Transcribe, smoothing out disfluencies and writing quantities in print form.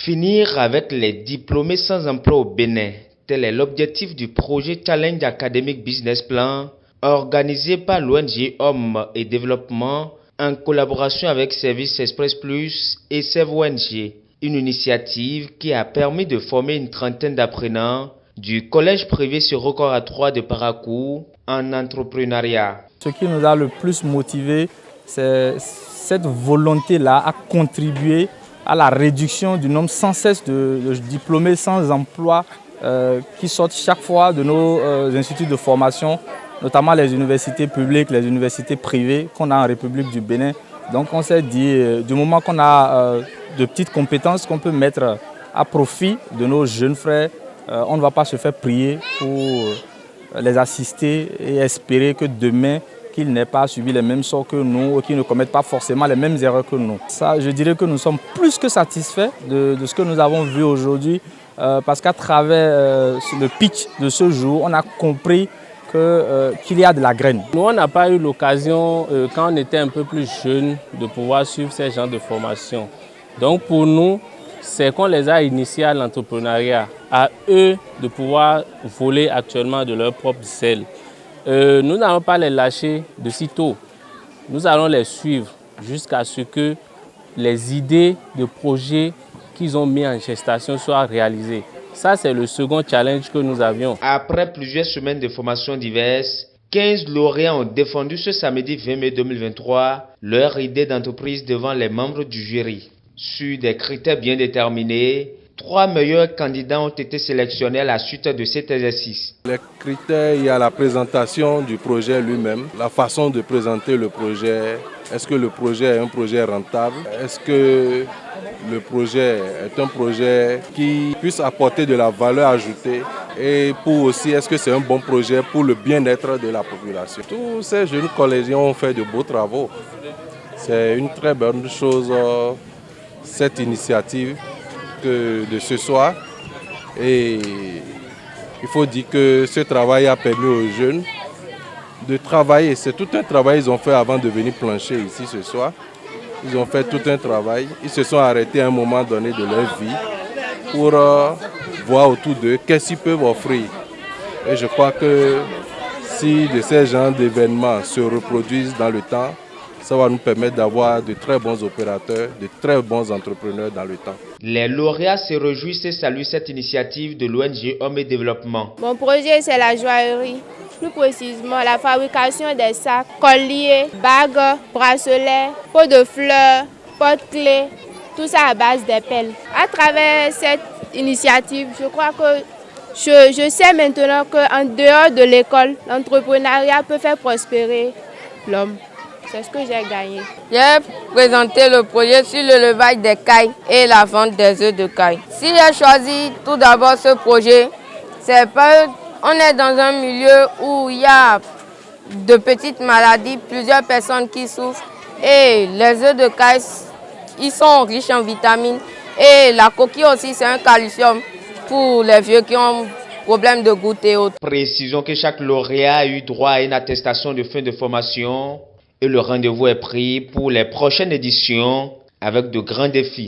Finir avec les diplômés sans emploi au Bénin, tel est l'objectif du projet Challenge Academic Business Plan, organisé par l'ONG Hommes et Développement en collaboration avec Service Express Plus et Save ONG. Une initiative qui a permis de former une trentaine d'apprenants du collège privé sur Record à 3 de Parakou en entrepreneuriat. Ce qui nous a le plus motivé, c'est cette volonté-là à contribuer à la réduction du nombre sans cesse de diplômés sans emploi qui sortent chaque fois de nos instituts de formation, notamment les universités publiques, les universités privées qu'on a en République du Bénin. Donc on s'est dit, du moment qu'on a de petites compétences qu'on peut mettre à profit de nos jeunes frères, on ne va pas se faire prier pour les assister et espérer que demain, qu'ils n'aient pas subi les mêmes sorts que nous ou qu'ils ne commettent pas forcément les mêmes erreurs que nous. Ça, je dirais que nous sommes plus que satisfaits de ce que nous avons vu aujourd'hui parce qu'à travers le pitch de ce jour, on a compris qu'il y a de la graine. Nous, on n'a pas eu l'occasion, quand on était un peu plus jeunes, de pouvoir suivre ces genres de formation. Donc pour nous, c'est qu'on les a initiés à l'entrepreneuriat, à eux de pouvoir voler actuellement de leur propre zèle. Nous n'allons pas les lâcher de sitôt. Nous allons les suivre jusqu'à ce que les idées de projets qu'ils ont mis en gestation soient réalisées. Ça, c'est le second challenge que nous avions. Après plusieurs semaines de formations diverses, 15 lauréats ont défendu ce samedi 20 mai 2023 leur idée d'entreprise devant les membres du jury. Sur des critères bien déterminés, 3 meilleurs candidats ont été sélectionnés à la suite de cet exercice. Les critères, il y a la présentation du projet lui-même, la façon de présenter le projet. Est-ce que le projet est un projet rentable? Est-ce que le projet est un projet qui puisse apporter de la valeur ajoutée? Et pour aussi, est-ce que c'est un bon projet pour le bien-être de la population? Tous ces jeunes collégiens ont fait de beaux travaux. C'est une très bonne chose, cette initiative de ce soir. Et il faut dire que ce travail a permis aux jeunes de travailler. C'est tout un travail qu'ils ont fait avant de venir plancher ici ce soir. Ils ont fait tout un travail. Ils se sont arrêtés à un moment donné de leur vie pour voir autour d'eux qu'est-ce qu'ils peuvent offrir. Et je crois que si de ces genres d'événements se reproduisent dans le temps, ça va nous permettre d'avoir de très bons opérateurs, de très bons entrepreneurs dans le temps. Les lauréats se réjouissent et saluent cette initiative de l'ONG Hommes et Développement. Mon projet, c'est la joaillerie. Plus précisément, la fabrication des sacs, colliers, bagues, bracelets, pots de fleurs, porte-clés, tout ça à base d'épelles. À travers cette initiative, je crois que je sais maintenant qu'en dehors de l'école, l'entrepreneuriat peut faire prospérer l'homme. C'est ce que j'ai gagné. J'ai présenté le projet sur le levage des cailles et la vente des œufs de caille. Si j'ai choisi tout d'abord ce projet, c'est parce qu'on est dans un milieu où il y a de petites maladies, plusieurs personnes qui souffrent. Et les œufs de caille, ils sont riches en vitamines. Et la coquille aussi, c'est un calcium pour les vieux qui ont problème de goutte et autres. Précisons que chaque lauréat a eu droit à une attestation de fin de formation et le rendez-vous est pris pour les prochaines éditions avec de grands défis.